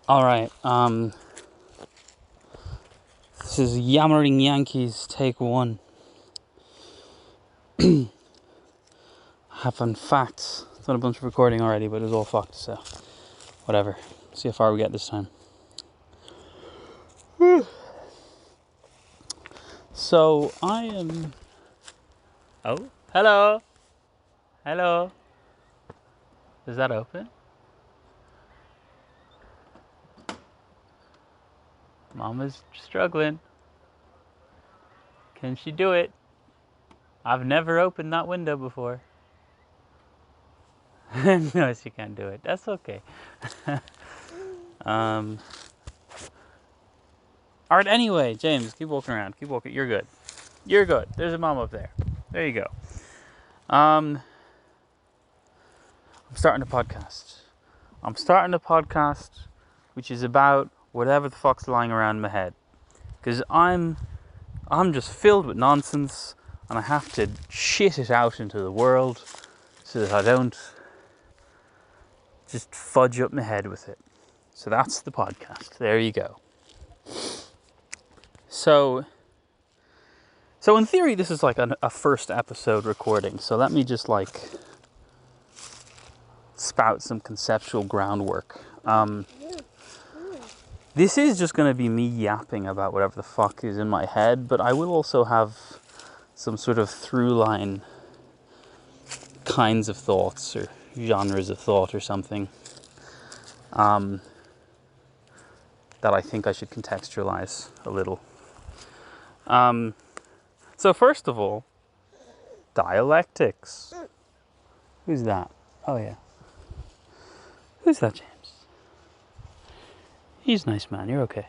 Alright, this is Yammering Yankees, take one. I have in fact done a bunch of recording already, but it was all fucked, so whatever. See how far we get this time. So, I am... Oh, hello! Hello! Is that open? Mama's struggling. Can she do it? I've never opened that window before. No, she can't do it. That's okay. Alright, anyway, James, keep walking around. Keep walking. You're good. You're good. There's a mom up there. There you go. I'm starting a podcast. Which is about whatever the fuck's lying around my head. Because I'm just filled with nonsense, and I have to shit it out into the world so that I don't just fudge up my head with it. So that's the podcast. There you go. So in theory, this is like a first episode recording. So let me just like spout some conceptual groundwork. This is just going to be me yapping about whatever the fuck is in my head, but I will also have some sort of through line kinds of thoughts or genres of thought or something that I think I should contextualize a little. So first of all, dialectics. Who's that? Oh yeah. Who's that, James? He's a nice man, you're okay.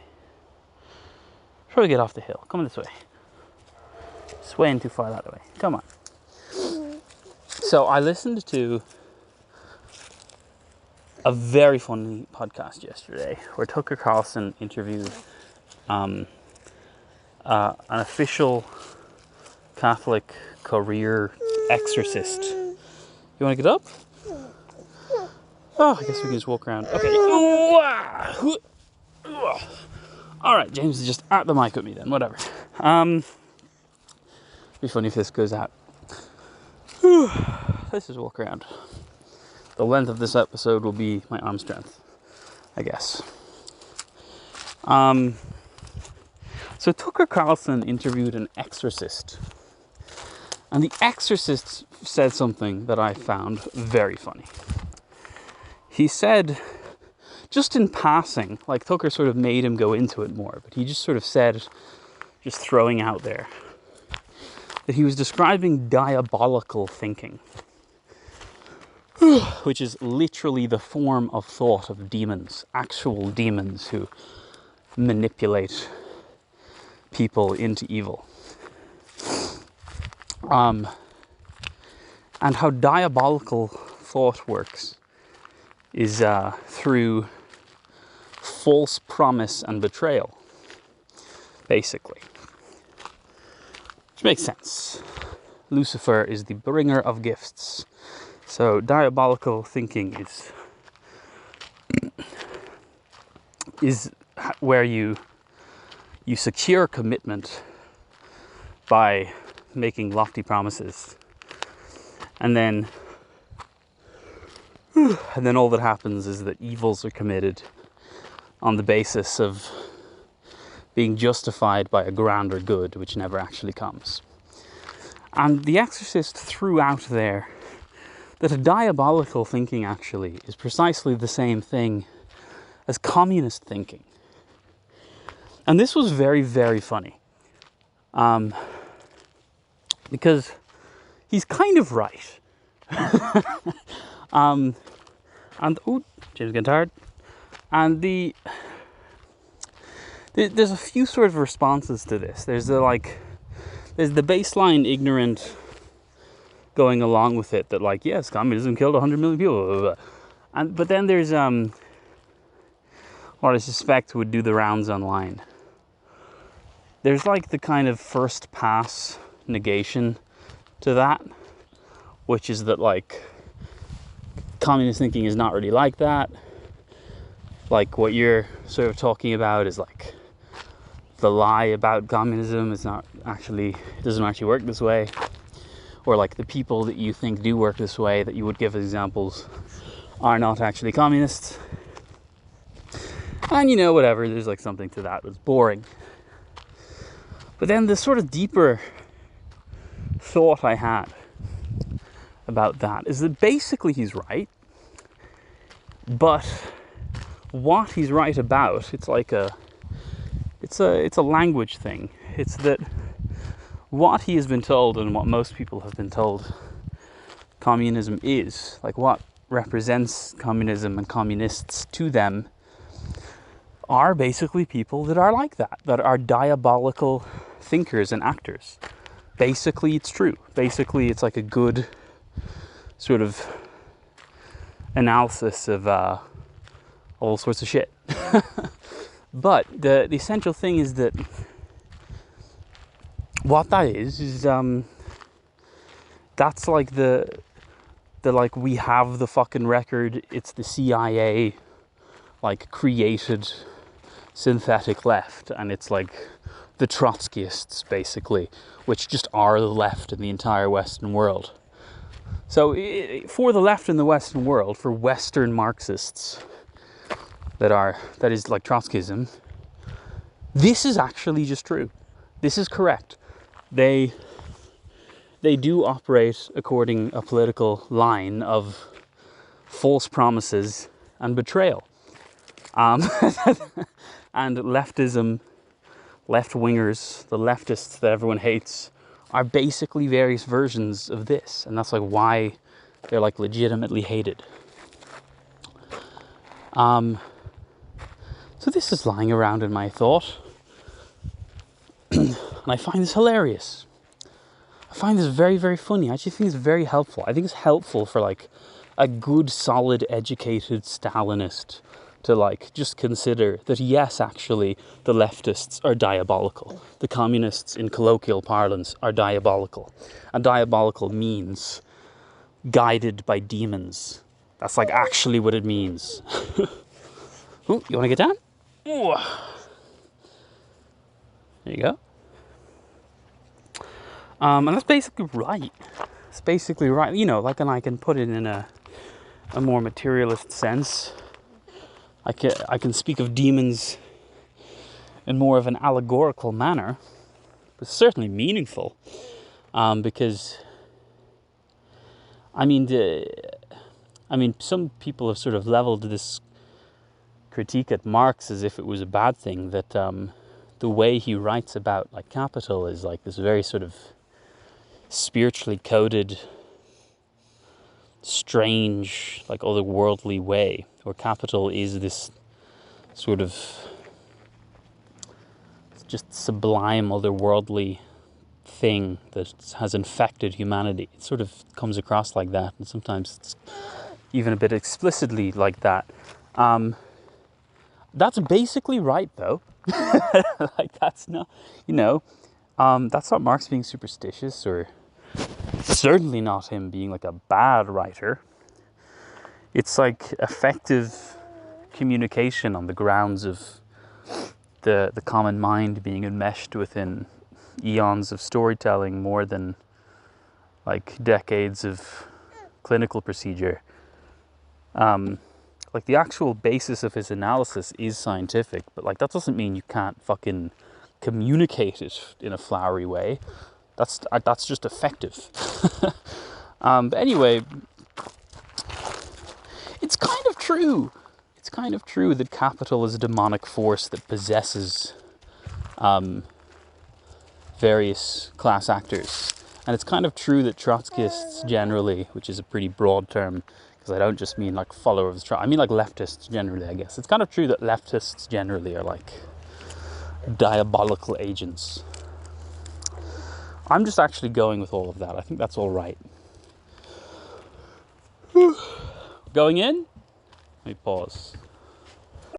Probably get off the hill. Come this way. Swaying too far that way. Come on. So I listened to a very funny podcast yesterday where Tucker Carlson interviewed an official Catholic career exorcist. You want to get up? Oh, I guess we can just walk around. Okay. Alright, James is just at the mic with me then, whatever. Be funny if this goes out. Let's just walk around. The length of this episode will be my arm strength, I guess. So Tucker Carlson interviewed an exorcist. And the exorcist said something that I found very funny. He said, just in passing, like Tucker sort of made him go into it more, but he just sort of said, just throwing out there, that he was describing diabolical thinking, which is literally the form of thought of demons, actual demons who manipulate people into evil. And how diabolical thought works is through false promise and betrayal, basically. Which makes sense. Lucifer is the bringer of gifts. So diabolical thinking is where you secure commitment by making lofty promises. And then all that happens is that evils are committed on the basis of being justified by a grander good, which never actually comes. And The Exorcist threw out there that a diabolical thinking actually is precisely the same thing as communist thinking. And this was very, very funny. Because he's kind of right. And James getting tired. And there's a few sort of responses to this. There's the baseline ignorant going along with it that like, yes, communism killed 100 million people. But then there's what I suspect would do the rounds online. There's like the kind of first pass negation to that, which is that like communist thinking is not really like that. like what you're sort of talking about is like the lie about communism is not actually, it doesn't actually work this way, or like the people that you think do work this way that you would give as examples are not actually communists. And you know, whatever, there's like something to that that's boring. But then the sort of deeper thought I had about that is that basically he's right, but what he's right about, it's like it's a language thing. It's that what he has been told and what most people have been told communism is, like what represents communism and communists to them, are basically people that are like that are diabolical thinkers and actors. Basically, it's true. Basically, it's like a good sort of analysis of all sorts of shit. But the essential thing is that what that is that's like the like, we have the fucking record, it's the CIA like created synthetic left, and it's like the Trotskyists basically, which just are the left in the entire Western world. So for the left in the Western world, for Western Marxists that is like Trotskyism, this is actually just true. This is correct. They do operate according a political line of false promises and betrayal. And leftism, left-wingers, the leftists that everyone hates, are basically various versions of this. And that's like why they're like legitimately hated. So this is lying around in my thought. And I find this hilarious. I find this very, very funny. I actually think it's very helpful. I think it's helpful for like a good, solid, educated Stalinist to like just consider that yes, actually, the leftists are diabolical. The communists, in colloquial parlance, are diabolical. And diabolical means guided by demons. That's like actually what it means. Ooh, you want to get down? Ooh. There you go. And that's basically right. It's basically right. You know, like, and I can put it in a more materialist sense. I can speak of demons in more of an allegorical manner, but certainly meaningful. Because, I mean, some people have sort of leveled this critique at Marx as if it was a bad thing, that the way he writes about like capital is like this very sort of spiritually coded, strange, like otherworldly way, where capital is this sort of just sublime otherworldly thing that has infected humanity. It sort of comes across like that, and sometimes it's even a bit explicitly like that. That's basically right, though. Like, that's not, you know, that's not Marx being superstitious, or certainly not him being like a bad writer. It's like effective communication on the grounds of the common mind being enmeshed within eons of storytelling more than like decades of clinical procedure. Like, the actual basis of his analysis is scientific, but like that doesn't mean you can't fucking communicate it in a flowery way. That's just effective. But anyway, it's kind of true. It's kind of true that capital is a demonic force that possesses various class actors. And it's kind of true that Trotskyists generally, which is a pretty broad term, because I don't just mean like followers of I mean like leftists generally, I guess. It's kind of true that leftists generally are like diabolical agents. I'm just actually going with all of that. I think that's all right. Going in? Let me pause.